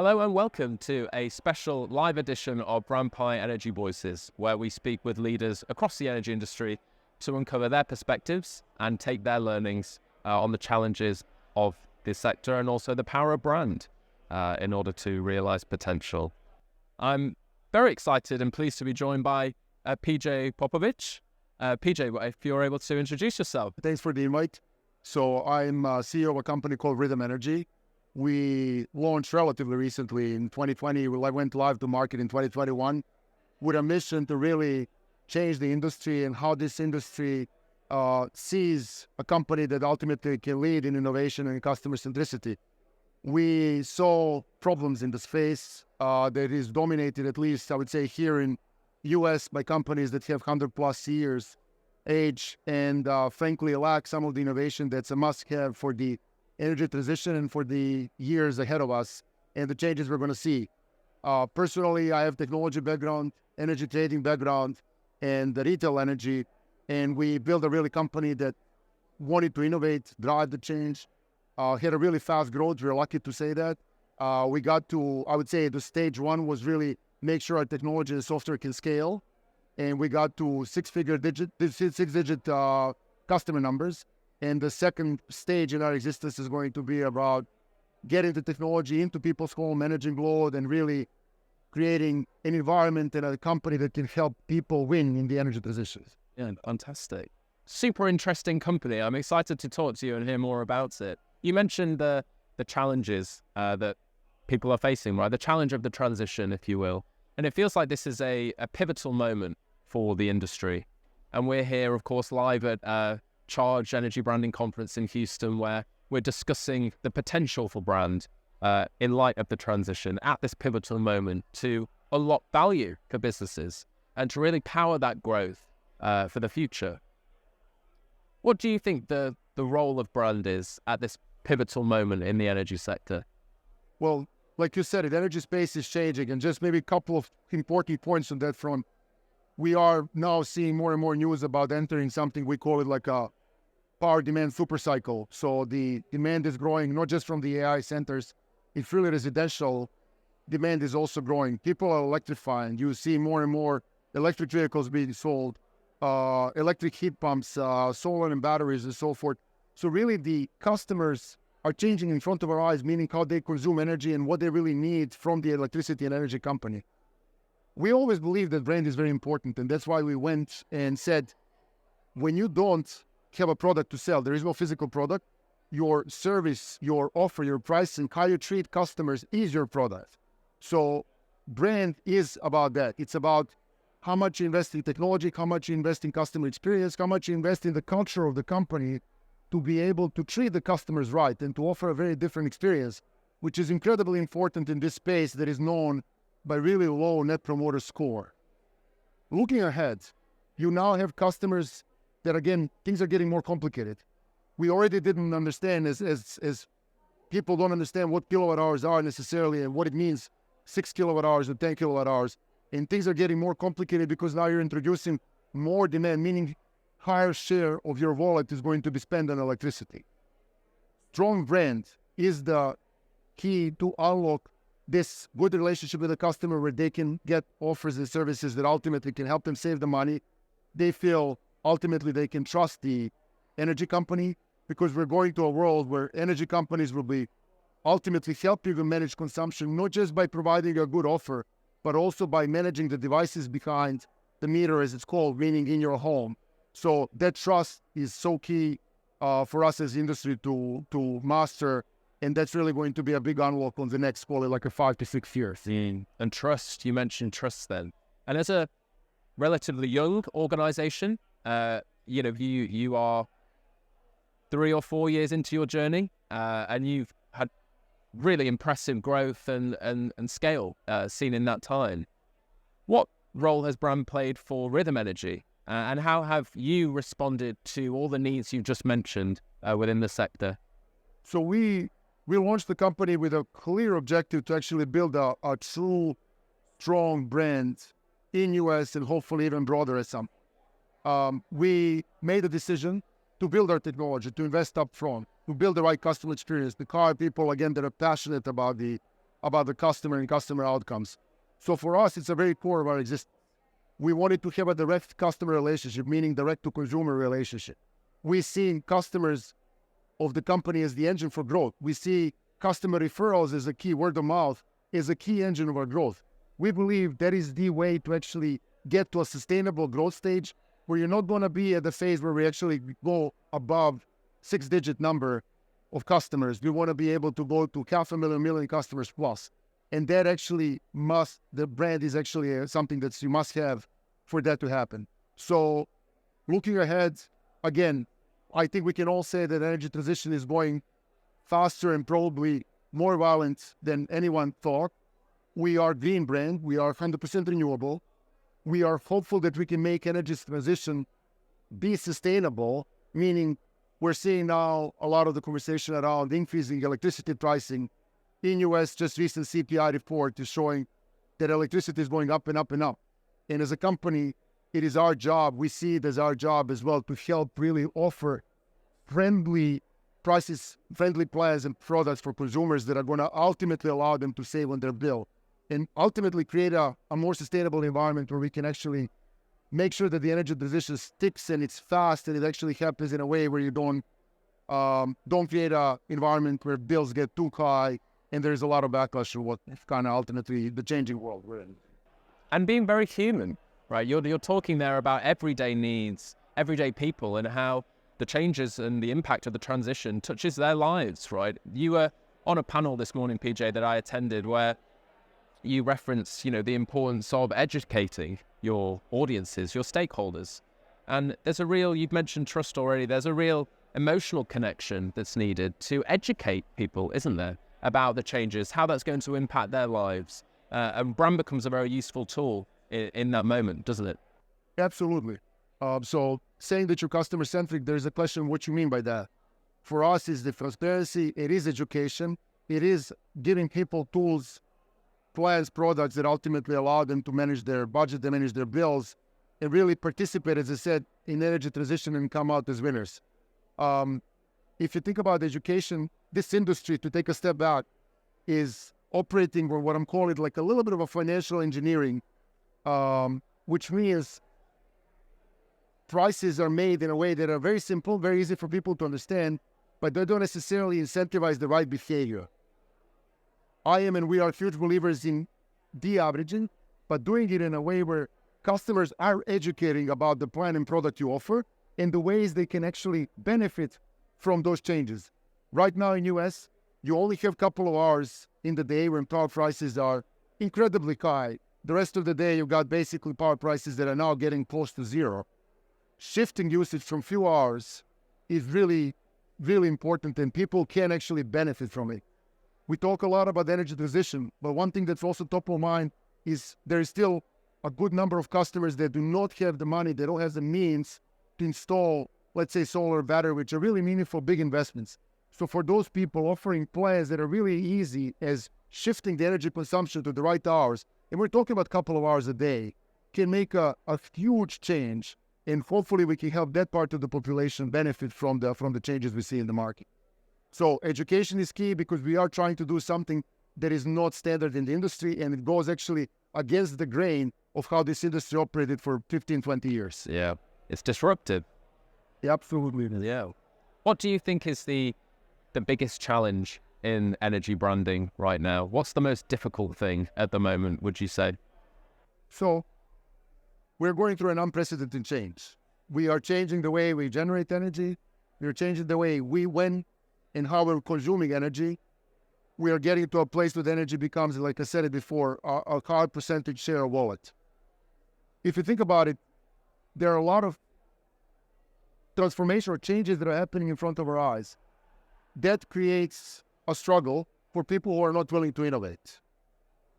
Hello and welcome to a special live edition of Brand Pi Energy Voices, where we speak with leaders across the energy industry to uncover their perspectives and take their learnings on the challenges of this sector and also the power of brand in order to realize potential. I'm very excited and pleased to be joined by PJ Popovic. PJ, if you're able to introduce yourself. Thanks for the invite. So I'm CEO of a company called Rhythm Energy. We launched relatively recently in 2020. We went live to market in 2021 with a mission to really change the industry and how this industry sees a company that ultimately can lead in innovation and customer centricity. We saw problems in the space that is dominated, at least I would say here in US, by companies that have 100+ years age and frankly lack some of the innovation that's a must-have for the energy transition and for the years ahead of us and the changes we're going to see. Personally, I have technology background, energy trading background, and the retail energy, and we built a really company that wanted to innovate, drive the change, had a really fast growth. We're lucky to say that. We got to, I would say, the stage one was really make sure our technology and software can scale, and we got to six-digit customer numbers. And the second stage in our existence is going to be about getting the technology into people's home, managing load, and really creating an environment and a company that can help people win in the energy transitions. Yeah, fantastic. Super interesting company. I'm excited to talk to you and hear more about it. You mentioned the challenges that people are facing, right? The challenge of the transition, if you will. And it feels like this is a pivotal moment for the industry. And we're here, of course, live at Charge Energy Branding Conference in Houston, where we're discussing the potential for brand in light of the transition at this pivotal moment to unlock value for businesses and to really power that growth for the future. What do you think the role of brand is at this pivotal moment in the energy sector? Well, like you said, the energy space is changing, and just maybe a couple of important points on that front. We are now seeing more and more news about entering something we call it like a power demand supercycle. So the demand is growing not just from the AI centers. It's really residential demand is also growing. People are electrifying. You see more and more electric vehicles being sold, electric heat pumps, solar and batteries, and so forth. So really, the customers are changing in front of our eyes, meaning how they consume energy and what they really need from the electricity and energy company. We always believe that brand is very important, and that's why we went and said, when you don't have a product to sell, there is no physical product, your service, your offer, your pricing, how you treat customers is your product. So brand is about that. It's about how much you invest in technology, how much you invest in customer experience, how much you invest in the culture of the company to be able to treat the customers right and to offer a very different experience, which is incredibly important in this space that is known by really low net promoter score. Looking ahead, you now have customers that, again, things are getting more complicated. We already didn't understand as people don't understand what kilowatt hours are necessarily and what it means 6 kilowatt hours and 10 kilowatt hours. And things are getting more complicated because now you're introducing more demand, meaning higher share of your wallet is going to be spent on electricity. Strong brand is the key to unlock this good relationship with the customer where they can get offers and services that ultimately can help them save the money. They feel ultimately they can trust the energy company, because we're going to a world where energy companies will be ultimately help you to manage consumption, not just by providing a good offer, but also by managing the devices behind the meter, as it's called, meaning in your home. So that trust is so key for us as industry to master, and that's really going to be a big unlock on the next, call it like a 5 to 6 years. And trust, you mentioned trust then. And as a relatively young organization, you are 3 or 4 years into your journey, and you've had really impressive growth and scale seen in that time. What role has brand played for Rhythm Energy, and how have you responded to all the needs you've just mentioned within the sector? So we launched the company with a clear objective to actually build a true, strong brand in US and hopefully even broader as some. We made a decision to build our technology, to invest up front, to build the right customer experience, to hire people, again, that are passionate about the about the customer and customer outcomes. So for us, it's a very core of our existence. We wanted to have a direct customer relationship, meaning direct to consumer relationship. We see customers of the company as the engine for growth. We see customer referrals as a key, word of mouth is a key engine of our growth. We believe that is the way to actually get to a sustainable growth stage where you're not going to be at the phase where we actually go above 6-digit number of customers. We want to be able to go to 500,000, million customers plus. And that actually the brand is actually something that you must have for that to happen. So looking ahead, again, I think we can all say that energy transition is going faster and probably more violent than anyone thought. We are green brand. We are 100% renewable. We are hopeful that we can make energy transition be sustainable, meaning we're seeing now a lot of the conversation around increasing electricity pricing. In US, just recent CPI report is showing that electricity is going up and up and up. And as a company, it is our job, we see it as our job as well to help really offer friendly prices, friendly plans and products for consumers that are going to ultimately allow them to save on their bill and ultimately create a more sustainable environment where we can actually make sure that the energy transition sticks and it's fast and it actually happens in a way where you don't create an environment where bills get too high and there's a lot of backlash to what kind of ultimately the changing world we're in. And being very human, right? You're talking there about everyday needs, everyday people, and how the changes and the impact of the transition touches their lives, right? You were on a panel this morning, PJ, that I attended where you referenced, the importance of educating your audiences, your stakeholders. And there's you've mentioned trust already, there's a real emotional connection that's needed to educate people, isn't there, about the changes, how that's going to impact their lives. And brand becomes a very useful tool in that moment, doesn't it? Absolutely. So saying that you're customer-centric, there's a question what you mean by that. For us, is the transparency, it is education, it is giving people tools, plans, products that ultimately allow them to manage their budget, to manage their bills, and really participate, as I said, in energy transition and come out as winners. If you think about education, this industry, to take a step back, is operating with what I'm calling like a little bit of a financial engineering, which means prices are made in a way that are very simple, very easy for people to understand, but they don't necessarily incentivize the right behavior. I am and we are huge believers in de-averaging, but doing it in a way where customers are educating about the plan and product you offer and the ways they can actually benefit from those changes. Right now in US, you only have a couple of hours in the day when power prices are incredibly high. The rest of the day, you've got basically power prices that are now getting close to zero. Shifting usage from few hours is really, really important, and people can actually benefit from it. We talk a lot about energy transition, but one thing that's also top of mind is there is still a good number of customers that do not have the money, they don't have the means to install, let's say, solar battery, which are really meaningful, big investments. So for those people, offering plans that are really easy as shifting the energy consumption to the right hours, and we're talking about a couple of hours a day, can make a huge change. And hopefully we can help that part of the population benefit from the changes we see in the market. So education is key because we are trying to do something that is not standard in the industry, and it goes actually against the grain of how this industry operated for 15, 20 years. Yeah, it's disruptive. Yeah, absolutely. Yeah. What do you think is the biggest challenge in energy branding right now? What's the most difficult thing at the moment, would you say? So we're going through an unprecedented change. We are changing the way we generate energy. We are changing the way when and how we're consuming energy. We are getting to a place where energy becomes, like I said it before, a high percentage share of wallet. If you think about it, there are a lot of transformation or changes that are happening in front of our eyes. That creates a struggle for people who are not willing to innovate.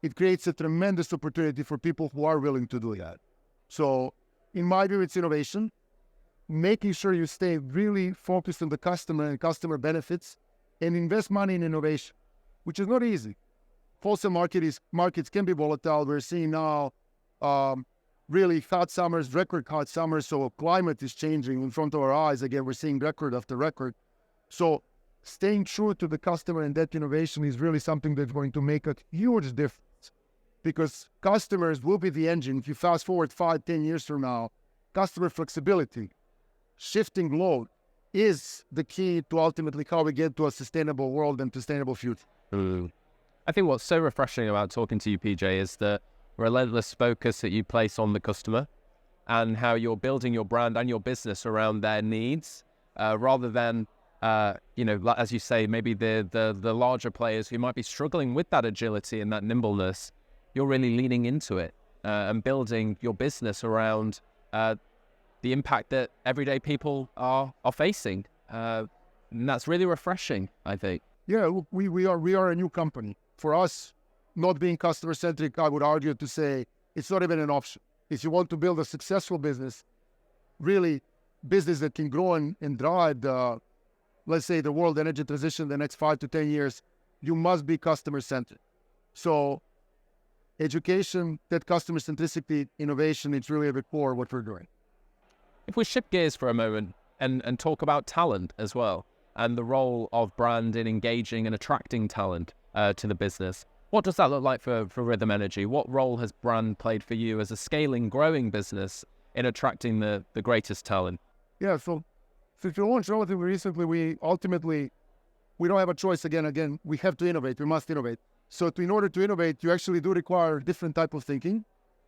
It creates a tremendous opportunity for people who are willing to do that. So in my view, it's innovation, making sure you stay really focused on the customer and customer benefits and invest money in innovation, which is not easy. Wholesale markets can be volatile. We're seeing now really hot summers, record hot summers. So climate is changing in front of our eyes. Again, we're seeing record after record. So staying true to the customer and that innovation is really something that's going to make a huge difference, because customers will be the engine. If you fast forward 5-10 years from now, customer flexibility, shifting load is the key to ultimately how we get to a sustainable world and sustainable future. I think what's so refreshing about talking to you, PJ, is the relentless focus that you place on the customer and how you're building your brand and your business around their needs, rather than, as you say, maybe the larger players who might be struggling with that agility and that nimbleness. You're really leaning into it and building your business around the impact that everyday people are facing. And that's really refreshing, I think. Yeah, look, we are a new company. For us, not being customer-centric, I would argue to say it's not even an option. If you want to build a successful business, really business that can grow and drive let's say, the world energy transition in the next 5 to 10 years, you must be customer-centric. So education, that customer centricity, innovation, it's really at the core of what we're doing. If we shift gears for a moment and talk about talent as well, and the role of brand in engaging and attracting talent to the business, what does that look like for Rhythm Energy? What role has brand played for you as a scaling, growing business in attracting the greatest talent? Yeah, so if you launched relatively recently, we don't have a choice again. We have to innovate. We must innovate. So in order to innovate, you actually do require different type of thinking.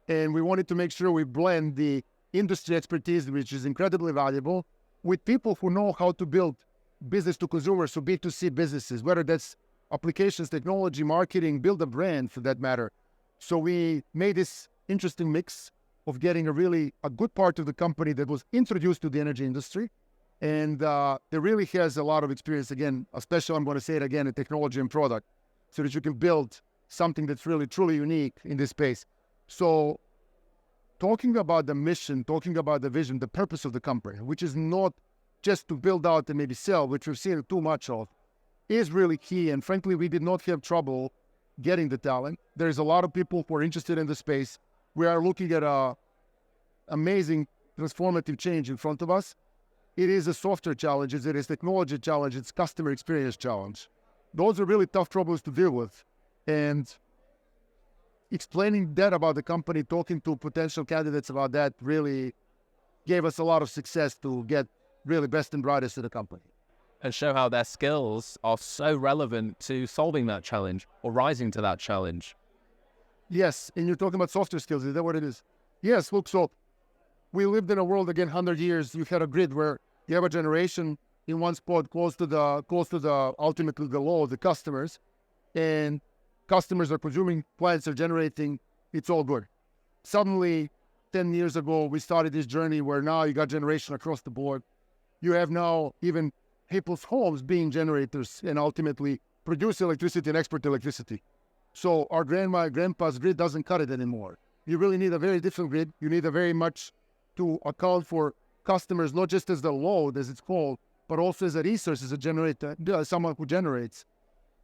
And we wanted to make sure we blend the industry expertise, which is incredibly valuable, with people who know how to build business to consumer, so B2C businesses, whether that's applications, technology, marketing, build a brand for that matter. So we made this interesting mix of getting a good part of the company that was introduced to the energy industry and that really has a lot of experience, again, especially, I'm going to say it again, in technology and product, so that you can build something that's really, truly unique in this space. So talking about the mission, talking about the vision, the purpose of the company, which is not just to build out and maybe sell, which we've seen too much of, is really key. And frankly, we did not have trouble getting the talent. There's a lot of people who are interested in the space. We are looking at a amazing transformative change in front of us. It is a software challenge, it is technology challenge, it's customer experience challenge. Those are really tough troubles to deal with. And explaining that about the company, talking to potential candidates about that really gave us a lot of success to get really best and brightest to the company. And show how their skills are so relevant to solving that challenge or rising to that challenge. Yes, and you're talking about software skills, is that what it is? Yes, look, so we lived in a world, again, 100 years, you had a grid where you have a generation in one spot close to the ultimately the load, the customers, and customers are consuming, plants are generating, it's all good. Suddenly, 10 years ago, we started this journey where now you got generation across the board. You have now even people's homes being generators and ultimately produce electricity and export electricity. So our grandpa's grid doesn't cut it anymore. You really need a very different grid. You need a very much to account for customers, not just as the load, as it's called, but also as a resource, as a generator, someone who generates.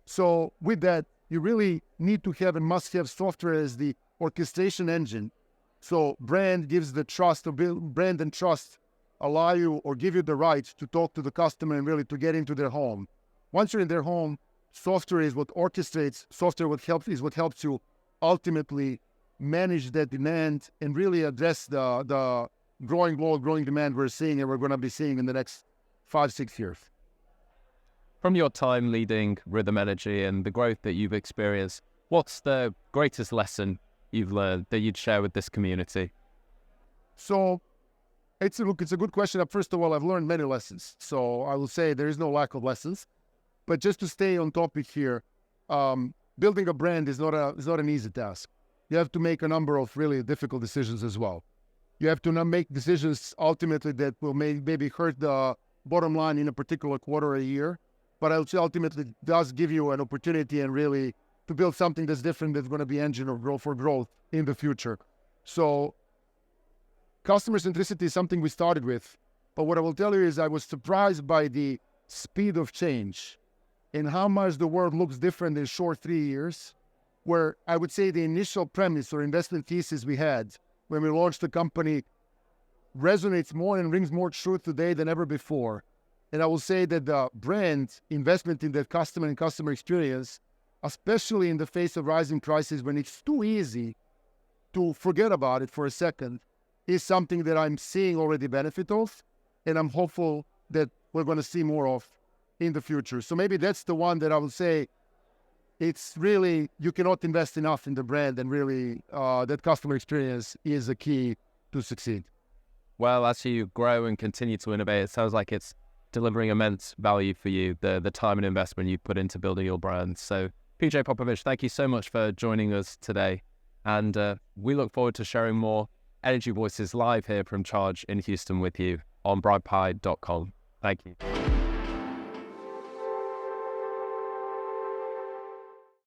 So with that, you really need to have and must have software as the orchestration engine. So brand gives the trust, or brand and trust allow you or give you the right to talk to the customer and really to get into their home. Once you're in their home, software is what orchestrates, software is what helps you ultimately manage that demand and really address the growing load, growing demand we're seeing and we're going to be seeing in the next 5-6 years. From your time leading Rhythm Energy and the growth that you've experienced, what's the greatest lesson you've learned that you'd share with this community? So it's a good question. First of all, I've learned many lessons. So I will say there is no lack of lessons. But just to stay on topic here, building a brand is not an easy task. You have to make a number of really difficult decisions as well. You have to not make decisions ultimately that will maybe hurt the bottom line in a particular quarter or a year, but I would say ultimately does give you an opportunity and really to build something that's different, that's going to be engine of growth for growth in the future. So customer centricity is something we started with, but what I will tell you is I was surprised by the speed of change and how much the world looks different in short 3 years, where I would say the initial premise or investment thesis we had when we launched the company resonates more and rings more true today than ever before. And I will say that the brand investment in that customer and customer experience, especially in the face of rising prices when it's too easy to forget about it for a second, is something that I'm seeing already benefit of, and I'm hopeful that we're going to see more of in the future. So maybe that's the one that I will say it's really, you cannot invest enough in the brand, and really that customer experience is a key to succeed. Well, as you grow and continue to innovate, it sounds like it's delivering immense value for you, the time and investment you put into building your brand. So PJ Popovic, thank you so much for joining us today. And we look forward to sharing more Energy Voices live here from Charge in Houston with you on brightpie.com. Thank you.